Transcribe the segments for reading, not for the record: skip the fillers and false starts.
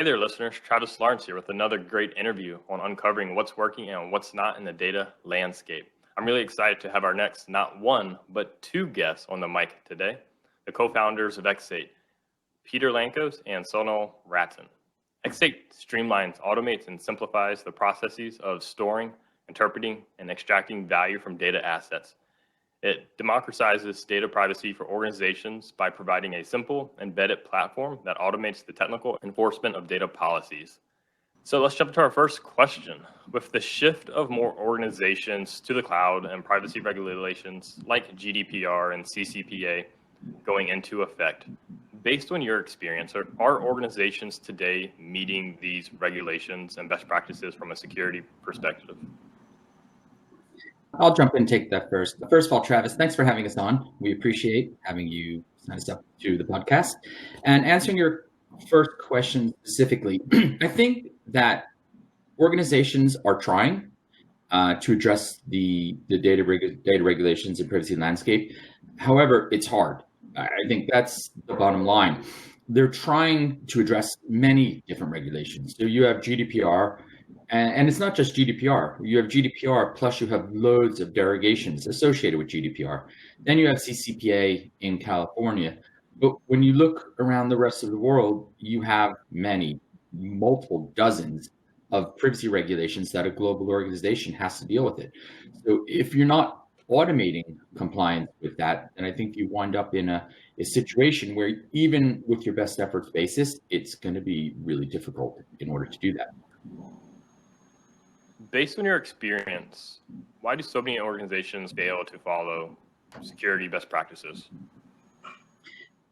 Hey there, listeners. Travis Lawrence here with another great interview on uncovering what's working and what's not in the data landscape. I'm really excited to have our next, not one, but two guests on the mic today, the co-founders of eXate, Peter Lancos and Sonal Rattan. eXate streamlines, automates, and simplifies the processes of storing, interpreting, and extracting value from data assets. It democratizes data privacy for organizations by providing a simple, embedded platform that automates the technical enforcement of data policies. So let's jump to our first question. With the shift of more organizations to the cloud and privacy regulations like GDPR and CCPA going into effect, based on your experience, are organizations today meeting these regulations and best practices from a security perspective? I'll jump in and take that first. First of all, Travis, thanks for having us on. We appreciate having you sign us up to the podcast. And answering your first question specifically, I think that organizations are trying to address the data regulations and privacy landscape. However, it's hard. I think that's the bottom line. They're trying to address many different regulations. So you have GDPR, and it's not just GDPR. You have GDPR, plus you have loads of derogations associated with GDPR. Then you have CCPA in California. But when you look around the rest of the world, you have multiple dozens of privacy regulations that a global organization has to deal with it. So if you're not automating compliance with that, then I think you wind up in a situation where even with your best efforts basis, it's going to be really difficult in order to do that. Based on your experience, why do so many organizations fail to follow security best practices?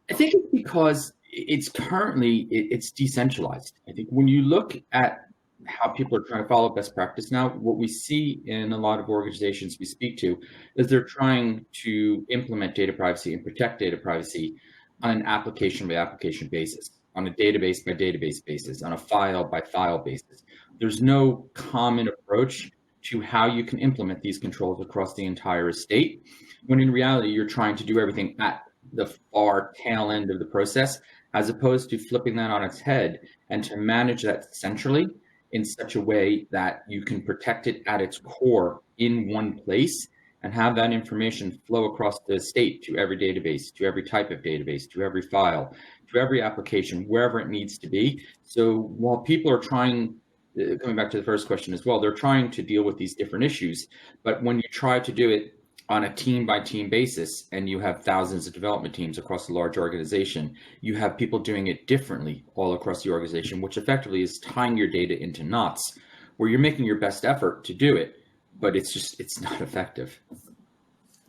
I think it's because it's decentralized. I think when you look at how people are trying to follow best practice now, what we see in a lot of organizations we speak to is they're trying to implement data privacy and protect data privacy on an application by application basis, on a database by database basis, on a file by file basis. There's no common approach to how you can implement these controls across the entire estate, when in reality, you're trying to do everything at the far tail end of the process, as opposed to flipping that on its head and to manage that centrally in such a way that you can protect it at its core in one place and have that information flow across the estate to every database, to every type of database, to every file, to every application, wherever it needs to be. So while people are trying, coming back to the first question as well, they're trying to deal with these different issues. But when you try to do it on a team by team basis, and you have thousands of development teams across a large organization, you have people doing it differently all across the organization, which effectively is tying your data into knots where you're making your best effort to do it, but it's not effective.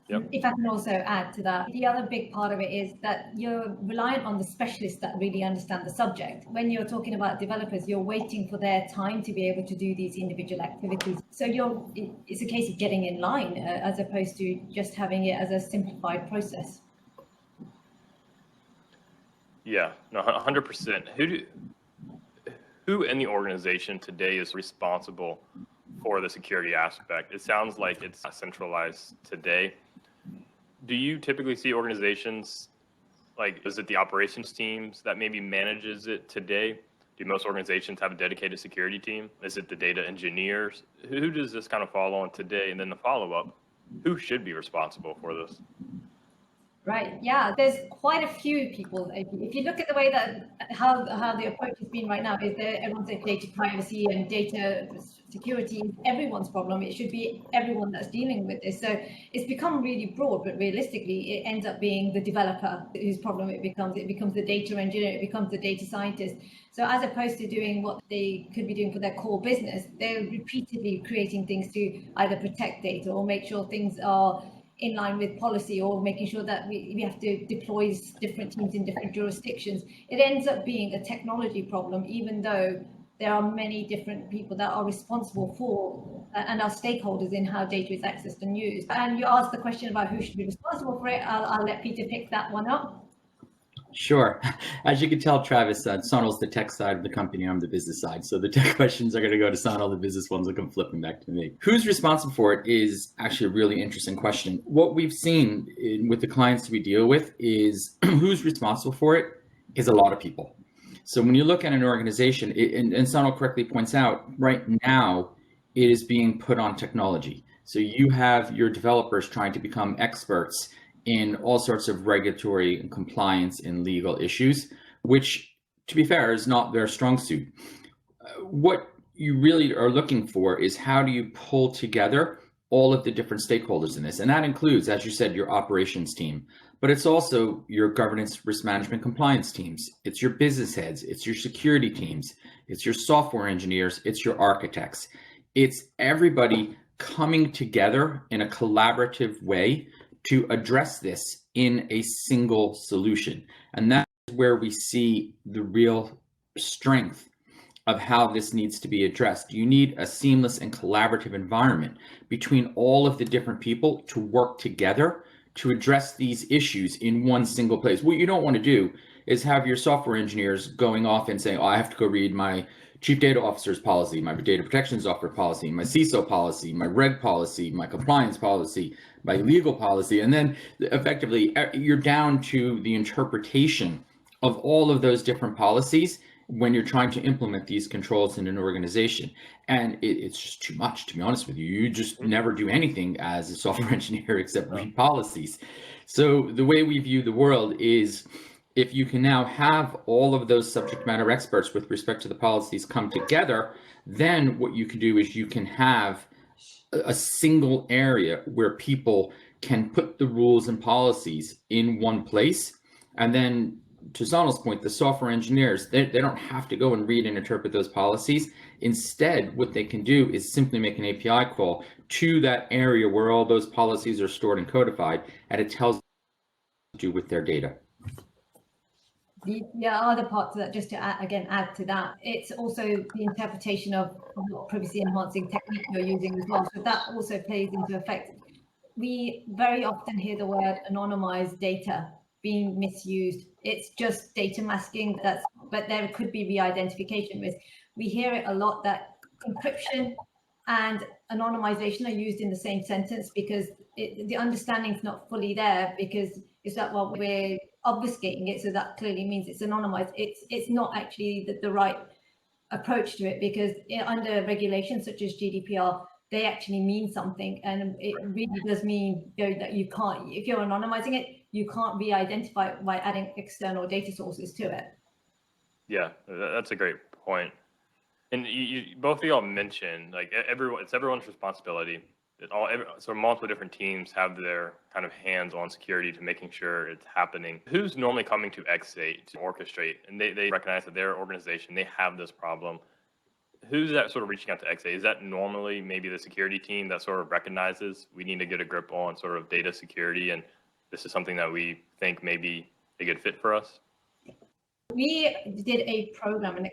Yep. If I can also add to that, the other big part of it is that you're reliant on the specialists that really understand the subject. When you're talking about developers, you're waiting for their time to be able to do these individual activities. So it's a case of getting in line as opposed to just having it as a simplified process. Yeah, no, 100%. Who in the organization today is responsible for the security aspect? It sounds like it's not centralized today. Do you typically see organizations, like, is it the operations teams that maybe manages it today? Do most organizations have a dedicated security team? Is it the data engineers? Who does this kind of fall on today? And then the follow-up, who should be responsible for this? Right. Yeah, there's quite a few people. If you look at the way that how the approach has been right now, is that everyone says data privacy and data security is everyone's problem. It should be everyone that's dealing with this. So it's become really broad, but realistically, it ends up being the developer whose problem it becomes. It becomes the data engineer. It becomes the data scientist. So as opposed to doing what they could be doing for their core business, they're repeatedly creating things to either protect data or make sure things are in line with policy, or making sure that we have to deploy different teams in different jurisdictions. It ends up being a technology problem, even though there are many different people that are responsible for and are stakeholders in how data is accessed and used. And you asked the question about who should be responsible for it. I'll let Peter pick that one up. Sure. As you can tell, Travis, Sonal's the tech side of the company. I'm the business side. So the tech questions are going to go to Sonal. The business ones will come flipping back to me. Who's responsible for it is actually a really interesting question. What we've seen with the clients we deal with is who's responsible for it is a lot of people. So when you look at an organization, and Sonal correctly points out, right now it is being put on technology. So you have your developers trying to become experts in all sorts of regulatory and compliance and legal issues, which, to be fair, is not their strong suit. What you really are looking for is how do you pull together all of the different stakeholders in this? And that includes, as you said, your operations team, but it's also your governance, risk management, compliance teams. It's your business heads, it's your security teams, it's your software engineers, it's your architects. It's everybody coming together in a collaborative way to address this in a single solution. And that's where we see the real strength of how this needs to be addressed. You need a seamless and collaborative environment between all of the different people to work together to address these issues in one single place. What you don't want to do is have your software engineers going off and saying, oh, I have to go read my chief data officer's policy, my data protection software policy, my CISO policy, my reg policy, my compliance policy, my legal policy. And then effectively you're down to the interpretation of all of those different policies when you're trying to implement these controls in an organization. And it's just too much, to be honest with you. You just never do anything as a software engineer except read policies. So the way we view the world is, if you can now have all of those subject matter experts with respect to the policies come together, then what you can do is you can have a single area where people can put the rules and policies in one place. And then, to Sonal's point, the software engineers, they don't have to go and read and interpret those policies. Instead, what they can do is simply make an API call to that area where all those policies are stored and codified, and it tells them what to do with their data. The other part to that, just to add to that, it's also the interpretation of what privacy enhancing technique you're using as well. So that also plays into effect. We very often hear the word anonymized data being misused. It's just data masking, but there could be re-identification risk. We hear it a lot that encryption and anonymization are used in the same sentence because the understanding is not fully there, because it's that, well, we're obfuscating it, so that clearly means it's anonymized. It's not actually the right approach to it, because under regulations such as GDPR, they actually mean something, and it really does mean that you can't, if you're anonymizing it, you can't re-identify it by adding external data sources to it. Yeah, that's a great point. And you both of y'all mentioned, like, it's everyone's responsibility. So multiple different teams have their kind of hands on security to making sure it's happening. Who's normally coming to eXate to orchestrate? And they recognize that their organization, they have this problem. Who's that sort of reaching out to eXate? Is that normally maybe the security team that sort of recognizes we need to get a grip on sort of data security, and this is something that we think may be a good fit for us? We did a program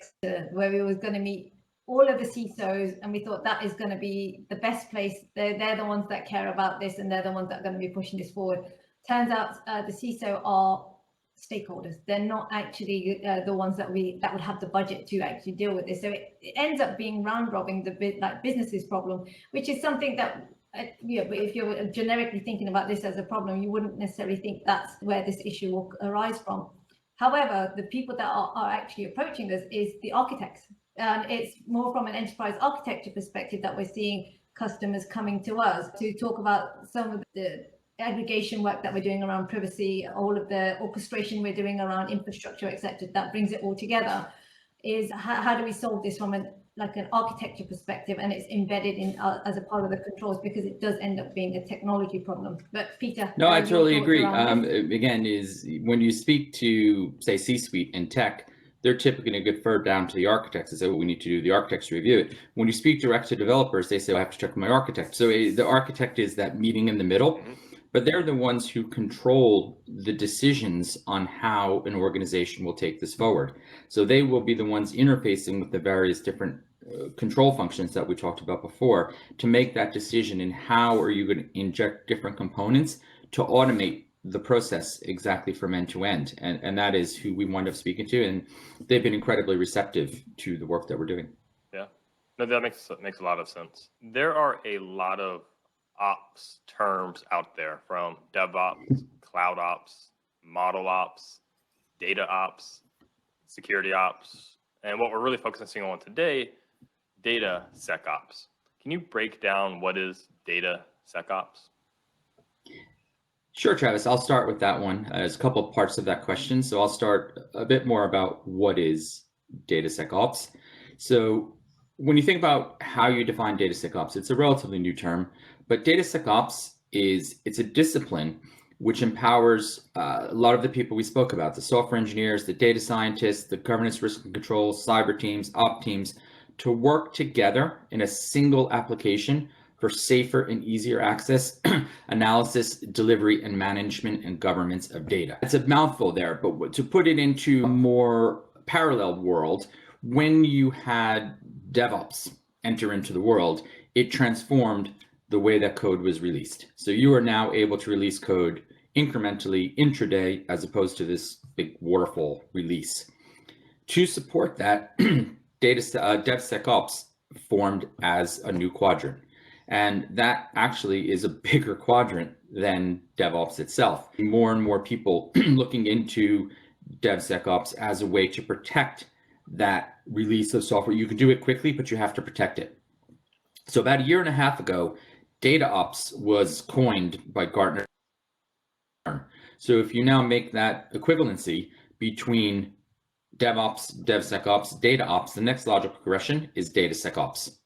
where we was going to meet all of the CISOs, and we thought that is going to be the best place. They're the ones that care about this, and they're the ones that are going to be pushing this forward. Turns out the CISO are stakeholders. They're not actually the ones that would have the budget to actually deal with this. So it ends up being round robbing the business's problem, which is something that if you're generically thinking about this as a problem, you wouldn't necessarily think that's where this issue will arise from. However, the people that are actually approaching this is the architects. And it's more from an enterprise architecture perspective that we're seeing customers coming to us to talk about some of the aggregation work that we're doing around privacy, all of the orchestration we're doing around infrastructure, etc. That brings it all together. Is how do we solve this from an architecture perspective, and it's embedded in as a part of the controls, because it does end up being a technology problem. But Peter, no, I totally agree. Again, is when you speak to, say, C-suite and tech, they're typically going to get further down to the architects and say, what we need to do, the architects review it. When you speak direct to developers, they say, I have to check with my architect. So the architect is that meeting in the middle, but they're the ones who control the decisions on how an organization will take this forward. So they will be the ones interfacing with the various different control functions that we talked about before to make that decision in how are you going to inject different components to automate the process exactly from end to end. And that is who we wind up speaking to, and they've been incredibly receptive to the work that we're doing. Yeah, no, that makes a lot of sense. There are a lot of ops terms out there, from DevOps, Cloud Ops, Model Ops, Data Ops. security ops, and what we're really focusing on today, DataSecOps. Can you break down what is DataSecOps? Sure, Travis. I'll start with that one. There's a couple of parts of that question. So I'll start a bit more about what is DataSecOps. So when you think about how you define DataSecOps, it's a relatively new term, but DataSecOps it's a discipline which empowers a lot of the people we spoke about, the software engineers, the data scientists, the governance, risk and control, cyber teams, op teams, to work together in a single application for safer and easier access, analysis, delivery, and management and governance of data. It's a mouthful there, but to put it into a more parallel world, when you had DevOps enter into the world, it transformed the way that code was released. So you are now able to release code incrementally intraday as opposed to this big waterfall release. To support that, DevSecOps formed as a new quadrant. And that actually is a bigger quadrant than DevOps itself. More and more people looking into DevSecOps as a way to protect that release of software. You can do it quickly, but you have to protect it. So about a year and a half ago, DataOps was coined by Gartner. So if you now make that equivalency between DevOps, DevSecOps, DataOps, the next logical progression is DataSecOps.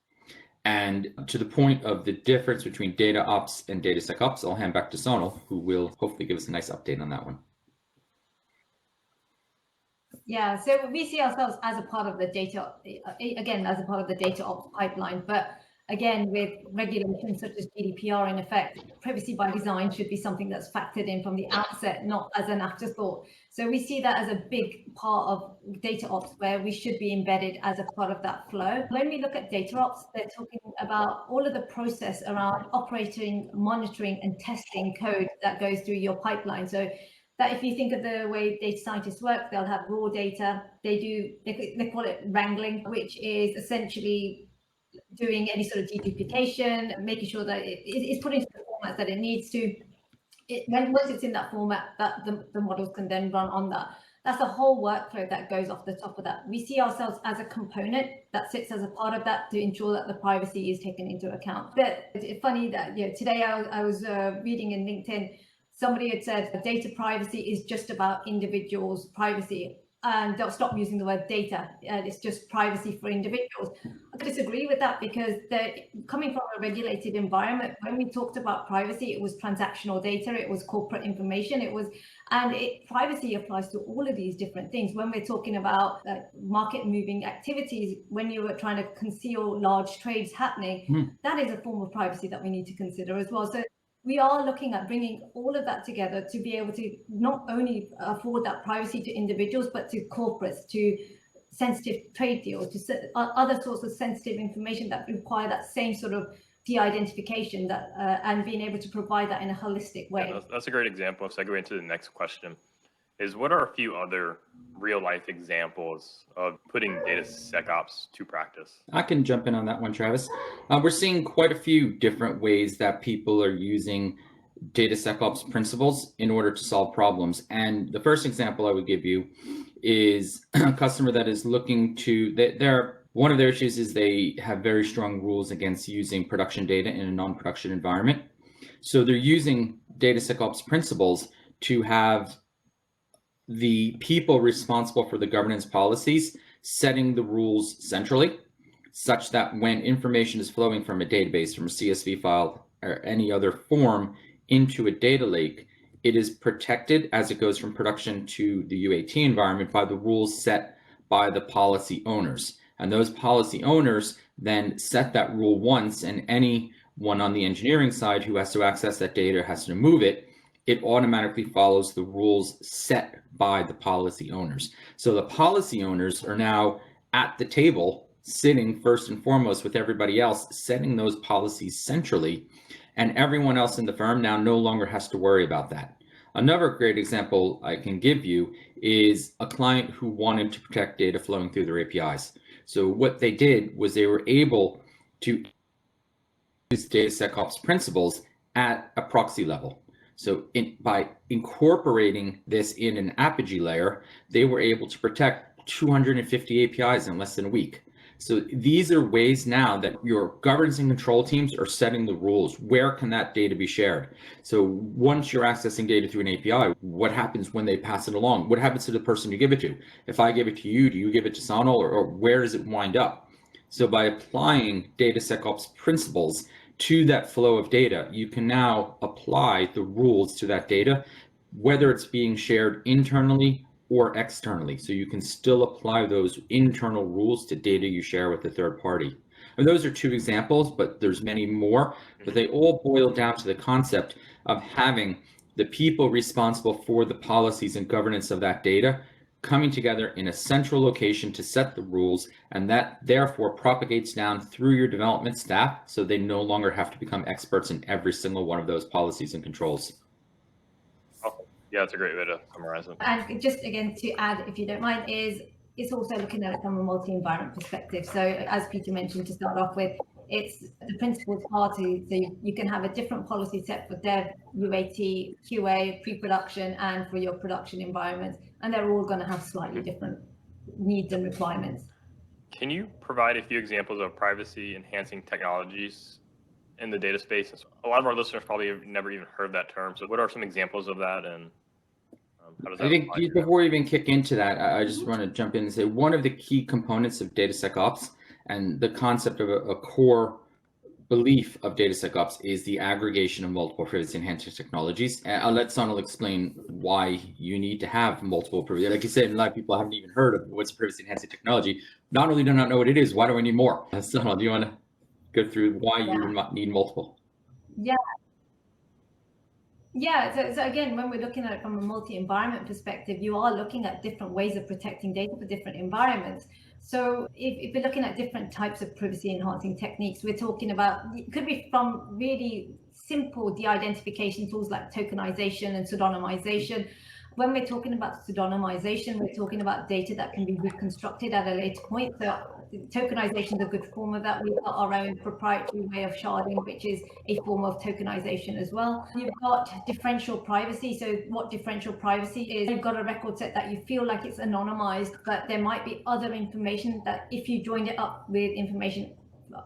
And to the point of the difference between DataOps and DataSecOps, I'll hand back to Sonal, who will hopefully give us a nice update on that one. Yeah, so we see ourselves as a part of the data, again, as a part of the DataOps pipeline, but again, with regulations such as GDPR in effect, privacy by design should be something that's factored in from the outset, not as an afterthought. So we see that as a big part of DataOps where we should be embedded as a part of that flow. When we look at DataOps, they're talking about all of the process around operating, monitoring, and testing code that goes through your pipeline. So that if you think of the way data scientists work, they'll have raw data. They call it wrangling, which is essentially doing any sort of deduplication, making sure that it's put into the format that it needs to. Once it's in that format, that the models can then run on that. That's a whole workflow that goes off the top of that. We see ourselves as a component that sits as a part of that to ensure that the privacy is taken into account. But it's funny that today I was reading in LinkedIn, somebody had said data privacy is just about individuals' privacy. And don't stop using the word data. It's just privacy for individuals. I disagree with that because coming from a regulated environment, when we talked about privacy, it was transactional data, it was corporate information, privacy applies to all of these different things. When we're talking about market moving activities, when you were trying to conceal large trades happening, that is a form of privacy that we need to consider as well. So we are looking at bringing all of that together to be able to not only afford that privacy to individuals, but to corporates, to sensitive trade deals, to other sorts of sensitive information that require that same sort of de-identification and being able to provide that in a holistic way. Yeah, that's a great example. Of segue into the next question is, what are a few other real life examples of putting DataSecOps to practice? I can jump in on that one, Travis. We're seeing quite a few different ways that people are using DataSecOps principles in order to solve problems. And the first example I would give you is a customer that is looking to, one of their issues is they have very strong rules against using production data in a non-production environment. So they're using DataSecOps principles to have the people responsible for the governance policies setting the rules centrally, such that when information is flowing from a database, from a CSV file or any other form into a data lake, it is protected as it goes from production to the UAT environment by the rules set by the policy owners. And those policy owners then set that rule once, and anyone on the engineering side who has to access that data has to move it, it automatically follows the rules set by the policy owners. So the policy owners are now at the table, sitting first and foremost with everybody else, setting those policies centrally, and everyone else in the firm now no longer has to worry about that. Another great example I can give you is a client who wanted to protect data flowing through their APIs. So what they did was they were able to use DataSecOps principles at a proxy level. So by incorporating this in an apogee layer, they were able to protect 250 APIs in less than a week. So these are ways now that your governance and control teams are setting the rules. Where can that data be shared? So once you're accessing data through an API, what happens when they pass it along? What happens to the person you give it to? If I give it to you, do you give it to Sonal, or where does it wind up? So by applying DataSecOps principles to that flow of data, you can now apply the rules to that data, whether it's being shared internally or externally. So you can still apply those internal rules to data you share with a third party. And those are two examples, but there's many more, but they all boil down to the concept of having the people responsible for the policies and governance of that data coming together in a central location to set the rules, and that therefore propagates down through your development staff, so they no longer have to become experts in every single one of those policies and controls. Yeah, that's a great way to summarize it. And just again to add, if you don't mind, is it's also looking at it from a multi-environment perspective. So as Peter mentioned to start off with, it's the principles are to, so you can have a different policy set for dev, UAT, QA, pre-production, and for your production environment, and they're all going to have slightly different needs and requirements. Can you provide a few examples of privacy enhancing technologies in the data space? A lot of our listeners probably have never even heard that term. So what are some examples of that, and how does that I think before we even kick into that, I just want to jump in and say one of the key components of DataSecOps and the concept of a core belief of DataSecOps is the aggregation of multiple privacy enhancing technologies. And I'll let Sonal explain why you need to have multiple privacy. Like you said, a lot of people haven't even heard of what's privacy enhancing technology. Not only do not know what it is, why do I need more? Sonal, do you want to go through why you need multiple? So again, when we're looking at it from a multi-environment perspective, you are looking at different ways of protecting data for different environments. So if we're looking at different types of privacy enhancing techniques, we're talking about, it could be from really simple de-identification tools like tokenization and pseudonymization. When we're talking about pseudonymization, we're talking about data that can be reconstructed at a later point. So tokenization is a good form of that. We've got our own proprietary way of sharding, which is a form of tokenization as well. You've got differential privacy. So what differential privacy is, you've got a record set that you feel like it's anonymized, but there might be other information that if you joined it up with information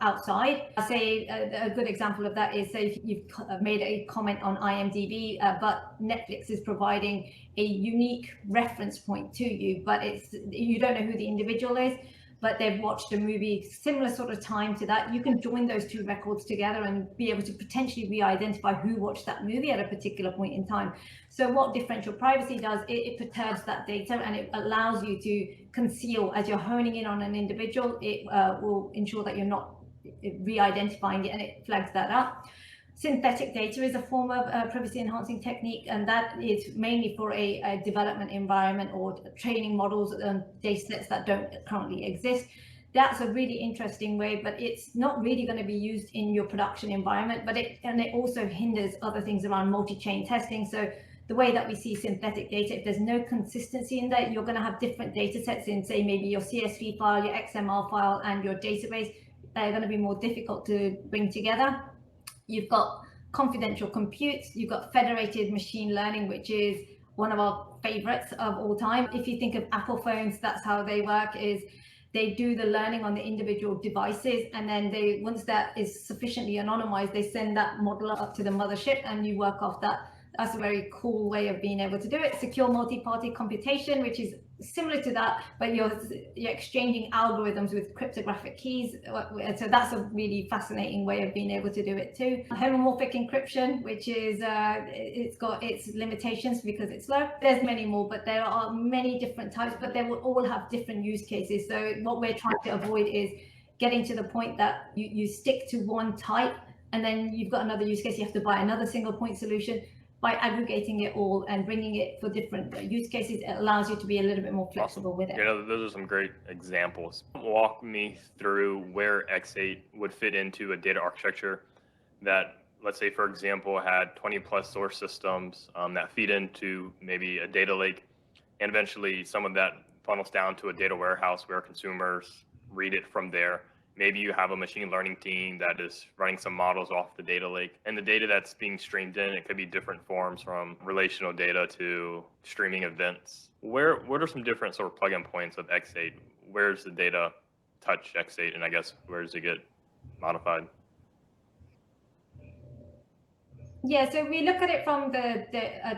outside. Say a good example of that is, say if you've made a comment on IMDb, but Netflix is providing a unique reference point to you, but you don't know who the individual is, but they've watched a movie similar sort of time to that. You can join those two records together and be able to potentially re-identify who watched that movie at a particular point in time. So what differential privacy does, it perturbs that data and it allows you to conceal. As you're honing in on an individual, it will ensure that you're not re-identifying it, and it flags that up. Synthetic data is a form of privacy enhancing technique, and that is mainly for a development environment or training models and data sets that don't currently exist. That's a really interesting way, but it's not really going to be used in your production environment, but it also hinders other things around multi-chain testing. So the way that we see synthetic data, if there's no consistency in that, you're going to have different data sets in, say, maybe your CSV file, your XML file, and your database. They're going to be more difficult to bring together. You've got confidential compute, you've got federated machine learning, which is one of our favorites of all time. If you think of Apple phones, that's how they work, is they do the learning on the individual devices, and then once that is sufficiently anonymized, they send that model up to the mothership and you work off that. That's a very cool way of being able to do it. Secure multi-party computation, which is similar to that, but you're exchanging algorithms with cryptographic keys. So that's a really fascinating way of being able to do it too. Homomorphic encryption, which is it's got its limitations because it's slow. There's many more, but there are many different types, but they will all have different use cases. So what we're trying to avoid is getting to the point that you stick to one type and then you've got another use case, you have to buy another single point solution. By aggregating it all and bringing it for different use cases, it allows you to be a little bit more flexible with it. Yeah, those are some great examples. Walk me through where eXate would fit into a data architecture that, let's say, for example, had 20 plus source systems that feed into maybe a data lake, and eventually some of that funnels down to a data warehouse where consumers read it from there. maybe you have a machine learning team that is running some models off the data lake, and the data that's being streamed in, it could be different forms from relational data to streaming events. What are some different sort of plug-in points of eXate? Where's the data touch eXate, and I guess where does it get modified? Yeah, so we look at it from the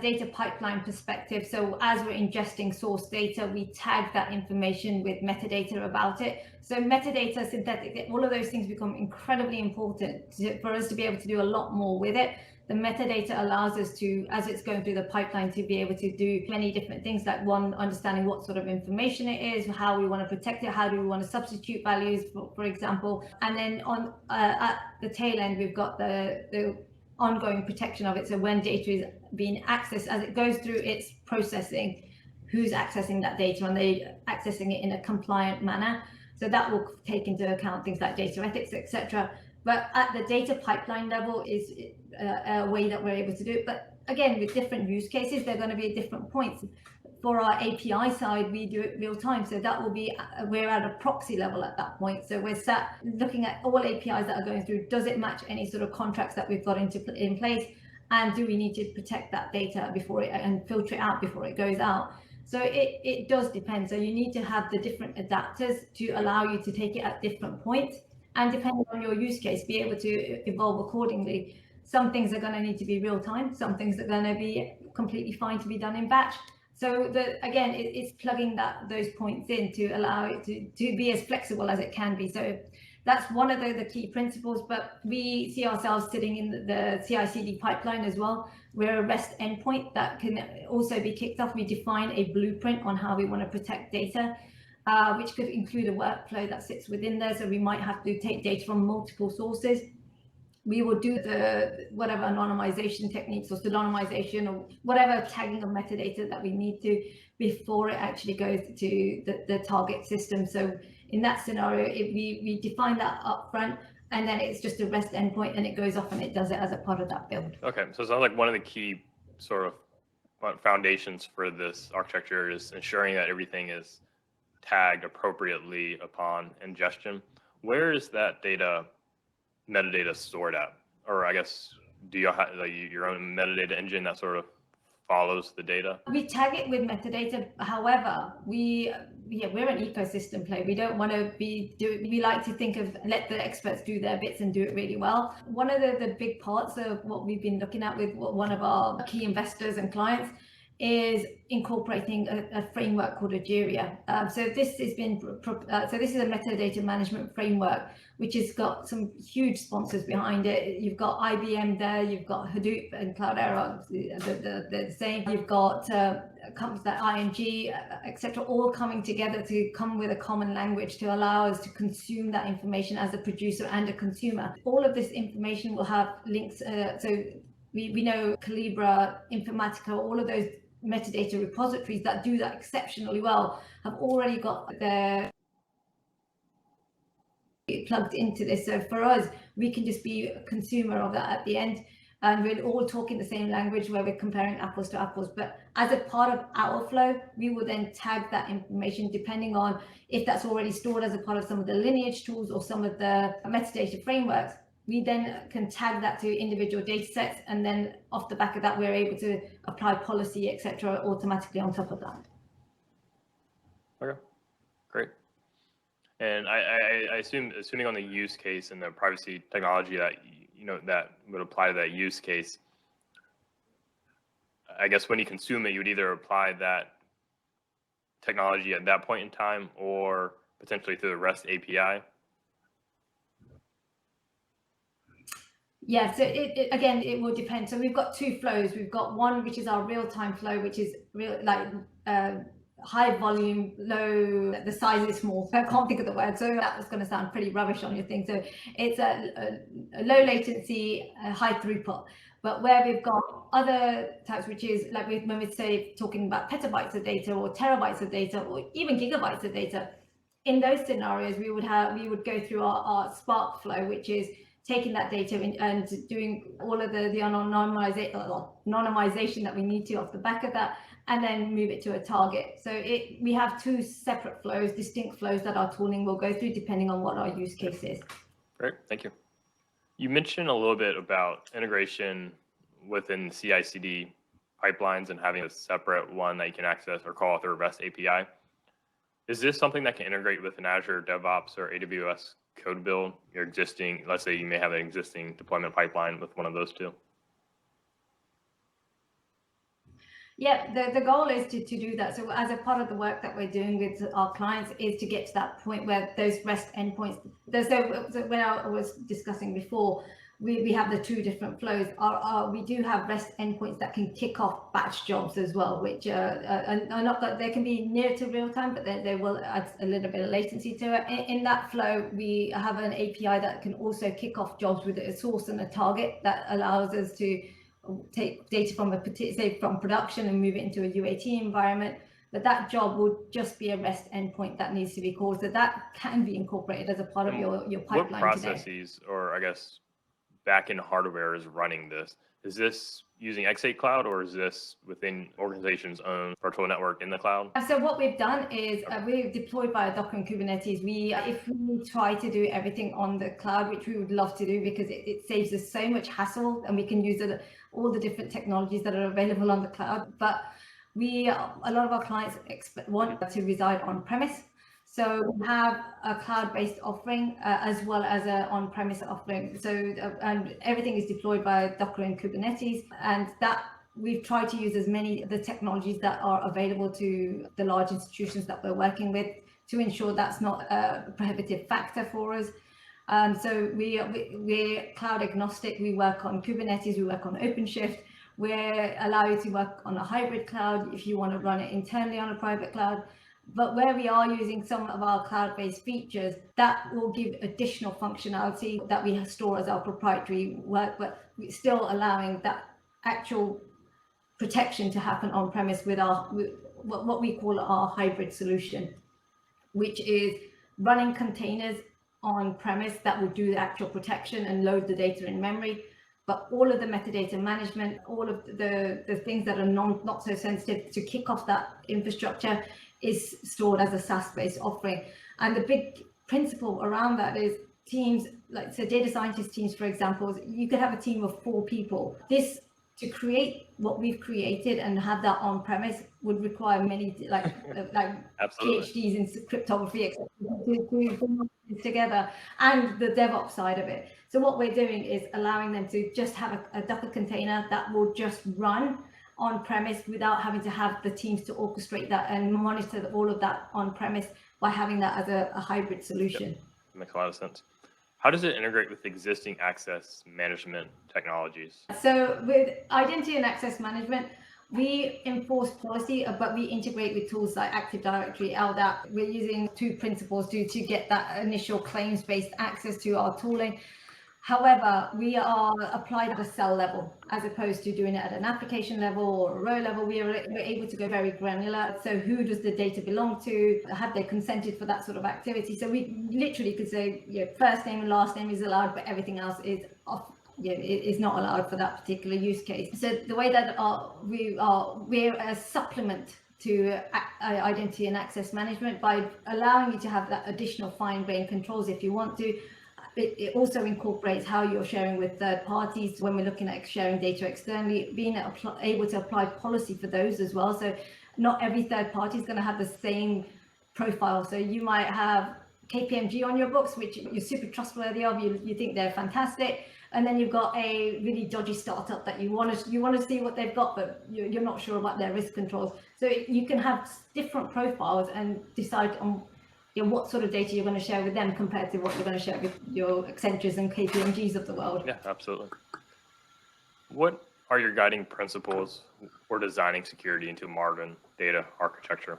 data pipeline perspective. So as we're ingesting source data, we tag that information with metadata about it. So metadata, synthetic, all of those things become incredibly important for us to be able to do a lot more with it. The metadata allows us to, as it's going through the pipeline, to be able to do many different things, like one, understanding what sort of information it is, how we want to protect it, how do we want to substitute values, for example. And then on at the tail end, we've got the ongoing protection of it. So when data is being accessed, as it goes through its processing, who's accessing that data, and they accessing it in a compliant manner. So that will take into account things like data ethics, etc. But at the data pipeline level is a way that we're able to do it. But again, with different use cases, they're going to be at different points. For our API side, we do it real time. So that will be, we're at a proxy level at that point. So we're sat looking at all APIs that are going through. Does it match any sort of contracts that we've got in place? And do we need to protect that data before it and filter it out before it goes out? So it does depend. So you need to have the different adapters to allow you to take it at different points. And depending on your use case, be able to evolve accordingly. Some things are going to need to be real time. Some things are going to be completely fine to be done in batch. So again, it's plugging those points in to allow it to be as flexible as it can be. So that's one of the key principles, but we see ourselves sitting in the CI/CD pipeline as well. We're a REST endpoint that can also be kicked off. We define a blueprint on how we want to protect data, which could include a workflow that sits within there. So we might have to take data from multiple sources. We will do the whatever anonymization techniques or pseudonymization or whatever tagging of metadata that we need to before it actually goes to the target system. So in that scenario, we define that up front, and then it's just a REST endpoint, and it goes off and it does it as a part of that build. Okay, so it sounds like one of the key sort of foundations for this architecture is ensuring that everything is tagged appropriately upon ingestion. Where is that metadata stored at? Or I guess, do you have your own metadata engine that sort of follows the data? We tag it with metadata. However, we're an ecosystem play. We don't want to we like to think of let the experts do their bits and do it really well. One of the big parts of what we've been looking at with one of our key investors and clients is incorporating a framework called Ageria. So this is a metadata management framework, which has got some huge sponsors behind it. You've got IBM there, you've got Hadoop and Cloudera, the same. You've got companies like ING, etc., all coming together to come with a common language to allow us to consume that information as a producer and a consumer. All of this information will have links. So we know Calibra, Informatica, all of those metadata repositories that do that exceptionally well have already got their plugged into this. So for us, we can just be a consumer of that at the end, and we're all talking the same language where we're comparing apples to apples. But as a part of our flow, we will then tag that information depending on if that's already stored as a part of some of the lineage tools or some of the metadata frameworks. We then can tag that to individual data sets, and then off the back of that, we're able to apply policy, etc., automatically on top of that. Okay, great. And I assume, assuming on the use case and the privacy technology that that would apply to that use case, I guess when you consume it, you would either apply that technology at that point in time or potentially through the REST API. Yeah, so again, it will depend. So we've got two flows. We've got one, which is our real-time flow, which is high volume, low, the size is small. I can't think of the word, so that was going to sound pretty rubbish on your thing. So it's a low latency, high throughput. But where we've got other types, which is like when we say talking about petabytes of data or terabytes of data or even gigabytes of data, in those scenarios, we would go through our Spark flow, which is taking that data and doing all of the anonymization that we need to off the back of that, and then move it to a target. So we have two separate flows, distinct flows that our tooling will go through depending on what our use case is. Great, thank you. You mentioned a little bit about integration within CI/CD pipelines and having a separate one that you can access or call through a REST API. Is this something that can integrate with an Azure DevOps or AWS code build? Your existing, let's say you may have an existing deployment pipeline with one of those two. Yeah, the goal is to do that. So as a part of the work that we're doing with our clients is to get to that point where those REST endpoints, so when I was discussing before, we have the two different flows. We do have REST endpoints that can kick off batch jobs as well, which are not that they can be near to real time, but they will add a little bit of latency to it. In that flow, we have an API that can also kick off jobs with a source and a target that allows us to take data from from production and move it into a UAT environment. But that job would just be a REST endpoint that needs to be called. So that can be incorporated as a part of your pipeline. What processes, or I guess backend hardware, is running this? Is this using eXate Cloud, or is this within organization's own virtual network in the cloud? So what we've done is we've deployed via Docker and Kubernetes. If we try to do everything on the cloud, which we would love to do because it saves us so much hassle, and we can use all the different technologies that are available on the cloud. But a lot of our clients want to reside on premise. So we have a cloud-based offering as well as an on-premise offering. So and everything is deployed by Docker and Kubernetes, and that we've tried to use as many of the technologies that are available to the large institutions that we're working with to ensure that's not a prohibitive factor for us. So we're cloud agnostic. We work on Kubernetes, we work on OpenShift. We allow you to work on a hybrid cloud if you want to run it internally on a private cloud. But where we are using some of our cloud-based features, that will give additional functionality that we store as our proprietary work, but still allowing that actual protection to happen on-premise with what we call our hybrid solution, which is running containers on-premise that will do the actual protection and load the data in memory. But all of the metadata management, all of the things that are not so sensitive to kick off that infrastructure is stored as a SaaS-based offering. And the big principle around that is teams, like so data scientist teams, for example, you could have a team of 4 people. This, to create what we've created and have that on-premise, would require many like PhDs in cryptography, etc., to bring this together, and the DevOps side of it. So what we're doing is allowing them to just have a Docker container that will just run on-premise without having to have the teams to orchestrate that and monitor all of that on-premise by having that as a hybrid solution. Yep. Makes a lot of sense. How does it integrate with existing access management technologies? So with identity and access management, we enforce policy, but we integrate with tools like Active Directory, LDAP. We're using 2 principles to get that initial claims-based access to our tooling. However, we are applied at a cell level as opposed to doing it at an application level or a row level. We're able to go very granular. So who does the data belong to? Have they consented for that sort of activity? So we literally could say, first name and last name is allowed, but everything else is off. Is not allowed for that particular use case. So the way that we're a supplement to identity and access management by allowing you to have that additional fine-grained controls if you want to. It also incorporates how you're sharing with third parties when we're looking at sharing data externally, being able to apply policy for those as well. So not every third party is going to have the same profile. So you might have KPMG on your books, which you're super trustworthy of, you think they're fantastic. And then you've got a really dodgy startup that you want to see what they've got, but you're not sure about their risk controls. So you can have different profiles and decide on what sort of data you're going to share with them compared to what you're going to share with your Accentures and KPMGs of the world. Yeah, absolutely. What are your guiding principles for designing security into modern data architecture?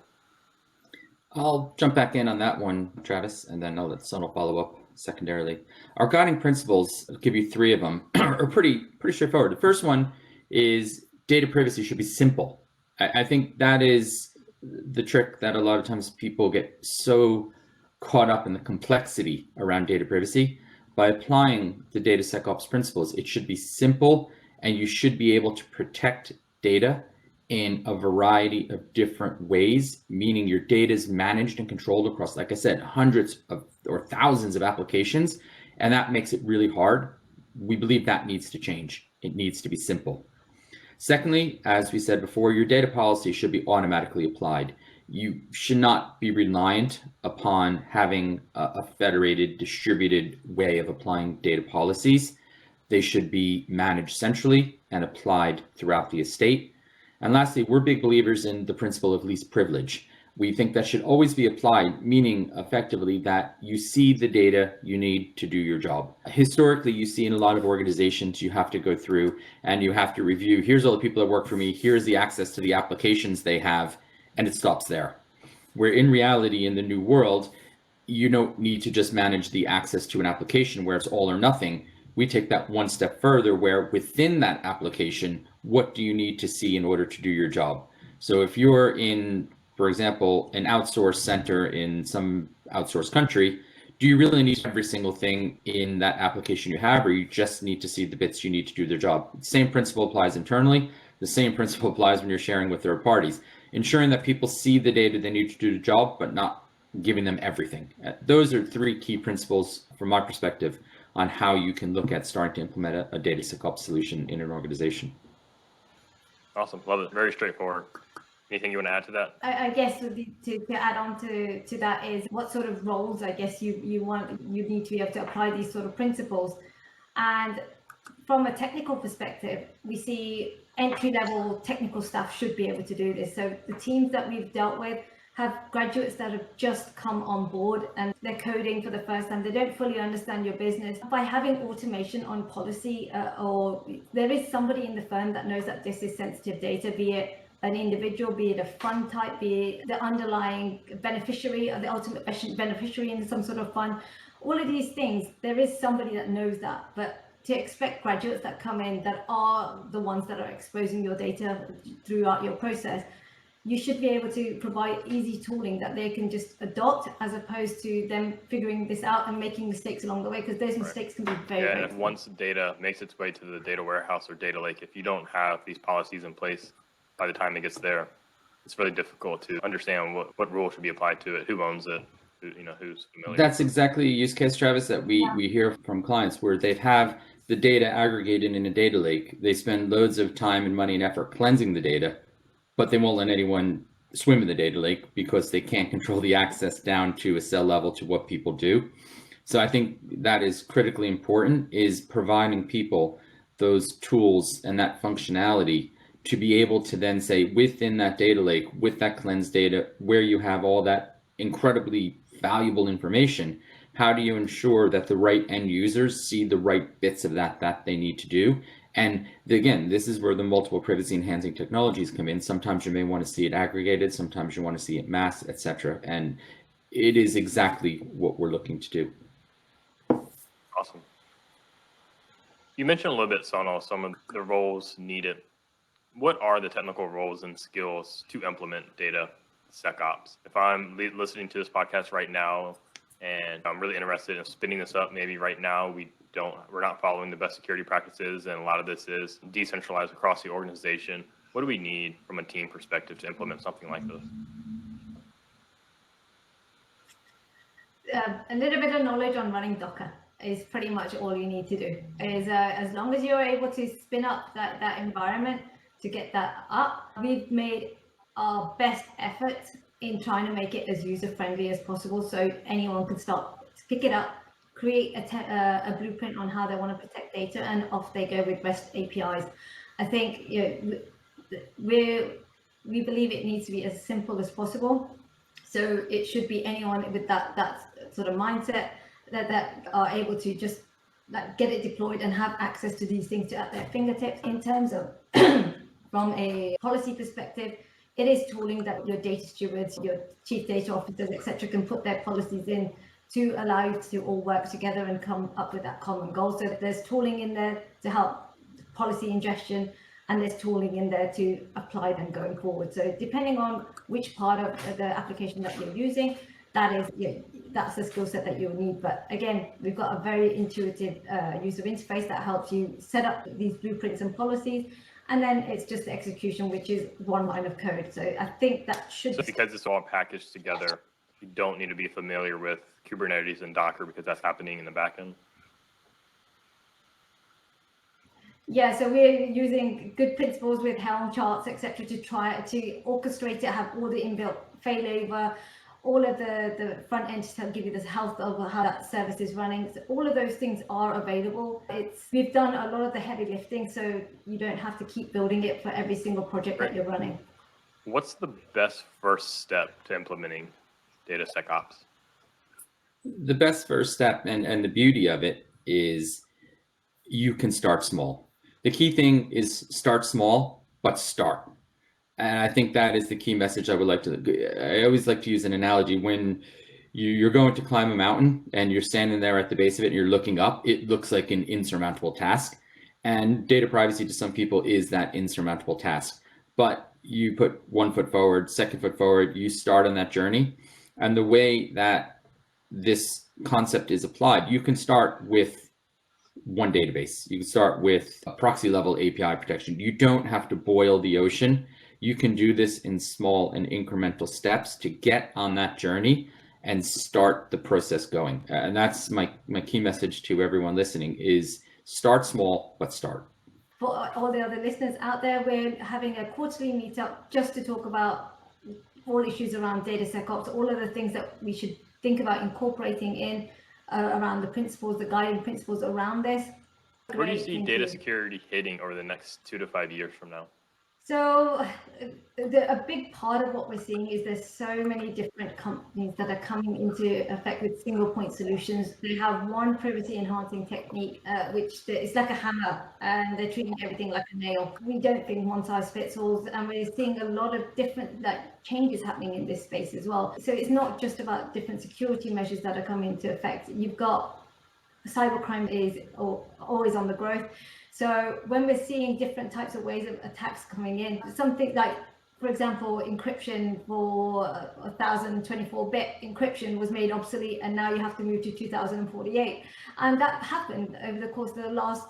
I'll jump back in on that one, Travis, and then I'll let Sonal follow up secondarily. Our guiding principles, I'll give you 3 of them, are pretty straightforward. The first one is data privacy should be simple. I think that is the trick that a lot of times people get so caught up in the complexity around data privacy. By applying the DataSecOps principles, it should be simple, and you should be able to protect data in a variety of different ways, meaning your data is managed and controlled across, like I said, hundreds of or thousands of applications, and that makes it really hard. We believe that needs to change. It needs to be simple. Secondly, as we said before, your data policy should be automatically applied. You should not be reliant upon having a federated, distributed way of applying data policies. They should be managed centrally and applied throughout the estate. And lastly, we're big believers in the principle of least privilege. We think that should always be applied, meaning effectively that you see the data you need to do your job. Historically, you see in a lot of organizations, you have to go through and you have to review, here's all the people that work for me, here's the access to the applications they have, and it stops there. Where in reality, in the new world, you don't need to just manage the access to an application where it's all or nothing. We take that one step further, where within that application, what do you need to see in order to do your job? So if you're in, for example, an outsourced center in some outsourced country, do you really need every single thing in that application you have, or you just need to see the bits you need to do their job? The same principle applies internally. The same principle applies when you're sharing with third parties, ensuring that people see the data they need to do the job, but not giving them everything. Those are three key principles from my perspective on how you can look at starting to implement a DataSecOps solution in an organization. Awesome, love it. Very straightforward. Anything you want to add to that? I guess to add on to that is what sort of roles I guess you need to be able to apply these sort of principles. And from a technical perspective, we see entry-level technical staff should be able to do this. So the teams that we've dealt with have graduates that have just come on board and they're coding for the first time. They don't fully understand your business. By having automation on policy, or there is somebody in the firm that knows that this is sensitive data, be it an individual, be it a fund type, be it the underlying beneficiary or the ultimate beneficiary in some sort of fund. All of these things, there is somebody that knows that. But to expect graduates that come in that are the ones that are exposing your data throughout your process, you should be able to provide easy tooling that they can just adopt, as opposed to them figuring this out and making mistakes along the way, because those mistakes can be very and if once data makes its way to the data warehouse or data lake, if you don't have these policies in place by the time it gets there, it's really difficult to understand what rule should be applied to it, who owns it, who's familiar. That's exactly a use case, Travis, that we hear from clients, where they have the data aggregated in a data lake. They spend loads of time and money and effort cleansing the data, but they won't let anyone swim in the data lake because they can't control the access down to a cell level to what people do. So I think that is critically important, is providing people those tools and that functionality to be able to then say, within that data lake, with that cleansed data, where you have all that incredibly valuable information, how do you ensure that the right end users see the right bits of that they need to do? And again, this is where the multiple privacy enhancing technologies come in. Sometimes you may want to see it aggregated, sometimes you want to see it mass, etc. And it is exactly what we're looking to do. Awesome. You mentioned a little bit, Sonal, some of the roles needed. What are the technical roles and skills to implement DataSecOps? If I'm listening to this podcast right now and I'm really interested in spinning this up, maybe right now we're not following the best security practices, and a lot of this is decentralized across the organization. What do we need from a team perspective to implement something like this? A little bit of knowledge on running Docker is pretty much all you need to do. Is as long as you're able to spin up that environment to get that up. We've made our best efforts in trying to make it as user-friendly as possible, so anyone can start to pick it up, create a blueprint on how they want to protect data, and off they go with REST APIs. I think we believe it needs to be as simple as possible. So it should be anyone with that sort of mindset that are able to just get it deployed and have access to these things at their fingertips. In terms of from a policy perspective, it is tooling that your data stewards, your chief data officers, etc., can put their policies in to allow you to all work together and come up with that common goal. So there's tooling in there to help policy ingestion, and there's tooling in there to apply them going forward. So depending on which part of the application that you're using, that's the skill set that you'll need. But again, we've got a very intuitive user interface that helps you set up these blueprints and policies, And then it's just the execution, which is one line of code. So I think that should. So because it's all packaged together, you don't need to be familiar with Kubernetes and Docker because that's happening in the backend. Yeah, so we're using good principles with Helm charts, etc., to try to orchestrate it, have all the inbuilt failover, all of the front end to give you this health of how that service is running. So all of those things are available. We've done a lot of the heavy lifting, so you don't have to keep building it for every single project that you're running. What's the best first step to implementing DataSecOps? The best first step and the beauty of it is you can start small. The key thing is start small, but start. And I think that is the key message I always like to use an analogy. When you're going to climb a mountain and you're standing there at the base of it and you're looking up, it looks like an insurmountable task. And data privacy to some people is that insurmountable task. But you put 1 foot forward, 2nd foot forward, you start on that journey. And the way that this concept is applied, you can start with one database. You can start with a proxy level API protection. You don't have to boil the ocean. You can do this in small and incremental steps to get on that journey and start the process going. And that's my key message to everyone listening is start small, but start. For all the other listeners out there, we're having a quarterly meetup just to talk about all issues around DataSecOps, all of the things that we should think about incorporating in around the principles, the guiding principles around this. Where do you see data security hitting over the next 2 to 5 years from now? So a big part of what we're seeing is there's so many different companies that are coming into effect with single point solutions. They have one privacy enhancing technique, which is like a hammer, and they're treating everything like a nail. We don't think one size fits all, and we're seeing a lot of different changes happening in this space as well. So it's not just about different security measures that are coming into effect. You've got cybercrime is always on the growth. So when we're seeing different types of ways of attacks coming in, something like, for example, encryption for 1024-bit encryption was made obsolete, and now you have to move to 2048. And that happened over the course of the last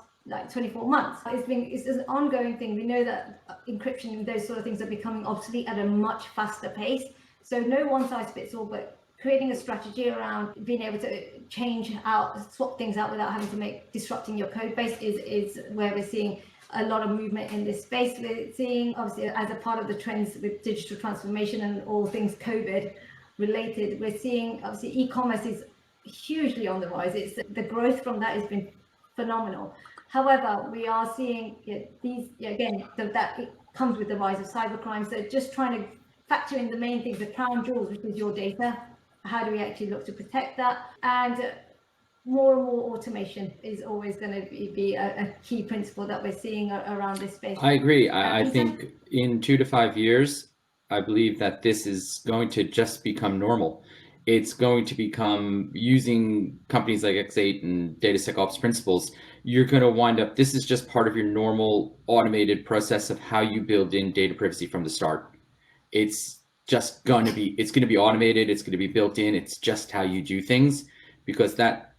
24 months. It's an ongoing thing. We know that encryption and those sort of things are becoming obsolete at a much faster pace. So no one size fits all, but creating a strategy around being able to swap things out without having to disrupting your code base is where we're seeing a lot of movement in this space. We're seeing, obviously, as a part of the trends with digital transformation and all things COVID related, we're seeing, obviously, e-commerce is hugely on the rise. The growth from that has been phenomenal. However, we are seeing that it comes with the rise of cybercrime. So just trying to factor in the main things, the crown jewels, which is your data. How do we actually look to protect that? And more and more automation is always going to be a key principle that we're seeing around this space. I agree. I think in 2 to 5 years, I believe that this is going to just become normal. It's going to become, using companies like eXate and DataSecOps principles, you're going to wind up, this is just part of your normal automated process of how you build in data privacy from the start. It's going to be automated. It's going to be built in. It's just how you do things, because that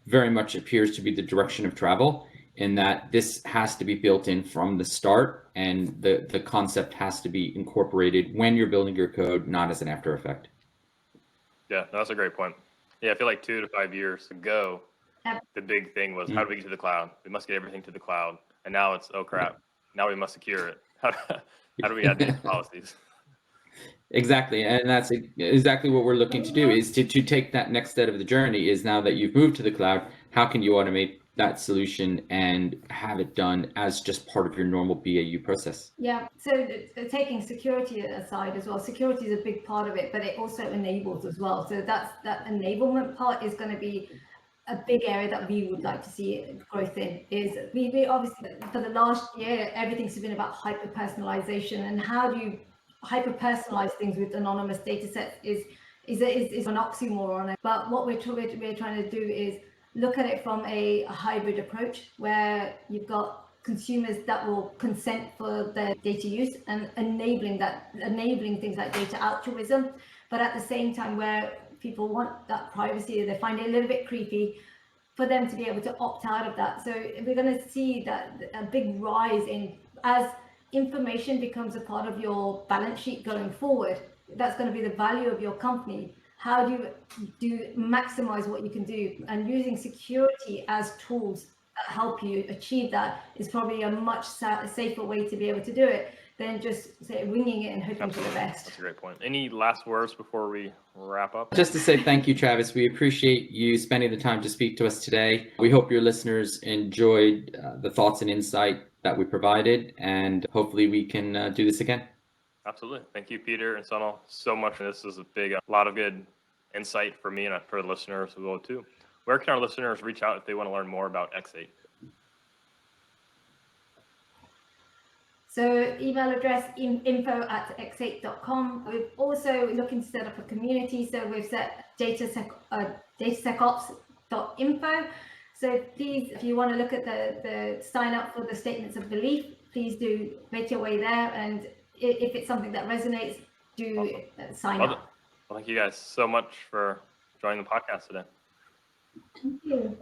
very much appears to be the direction of travel, in that this has to be built in from the start, and the concept has to be incorporated when you're building your code, not as an after effect. Yeah, that's a great point. Yeah, I feel like 2 to 5 years ago, the big thing was how do we get to the cloud? We must get everything to the cloud. And now it's, oh crap, now we must secure it. How do we add these policies? Exactly, and that's exactly what we're looking to do, is to take that next step of the journey. Is now that you've moved to the cloud, how can you automate that solution and have it done as just part of your normal BAU process? Yeah, so taking security aside as well, security is a big part of it, but it also enables as well. So that enablement part is going to be a big area that we would like to see growth in. Is we obviously, for the last year, everything's been about hyper personalization, and how do you hyper personalize things with anonymous data sets is an oxymoron. But what we're trying to do is look at it from a hybrid approach, where you've got consumers that will consent for their data use and enabling things like data altruism, but at the same time where people want that privacy, they find it a little bit creepy, for them to be able to opt out of that. So we're going to see that a big rise in as information becomes a part of your balance sheet going forward, that's going to be the value of your company. How do you maximize what you can do? And using security as tools that help you achieve that is probably a much safer way to be able to do it than just say winging it and hoping for the best. That's a great point. Any last words before we wrap up? Just to say thank you, Travis. We appreciate you spending the time to speak to us today. We hope your listeners enjoyed the thoughts and insight that we provided, and hopefully we can do this again. Absolutely. Thank you, Peter and Sonal, so much. This is a lot of good insight for me and for the listeners as well too. Where can our listeners reach out if they want to learn more about eXate? So email address info@eXate.com. We're also looking to set up a community. So we've set DataSecOps.info. So please, if you want to look at the sign up for the statements of belief, please do make your way there. And if it's something that resonates, do sign up. Well, thank you guys so much for joining the podcast today. Thank you.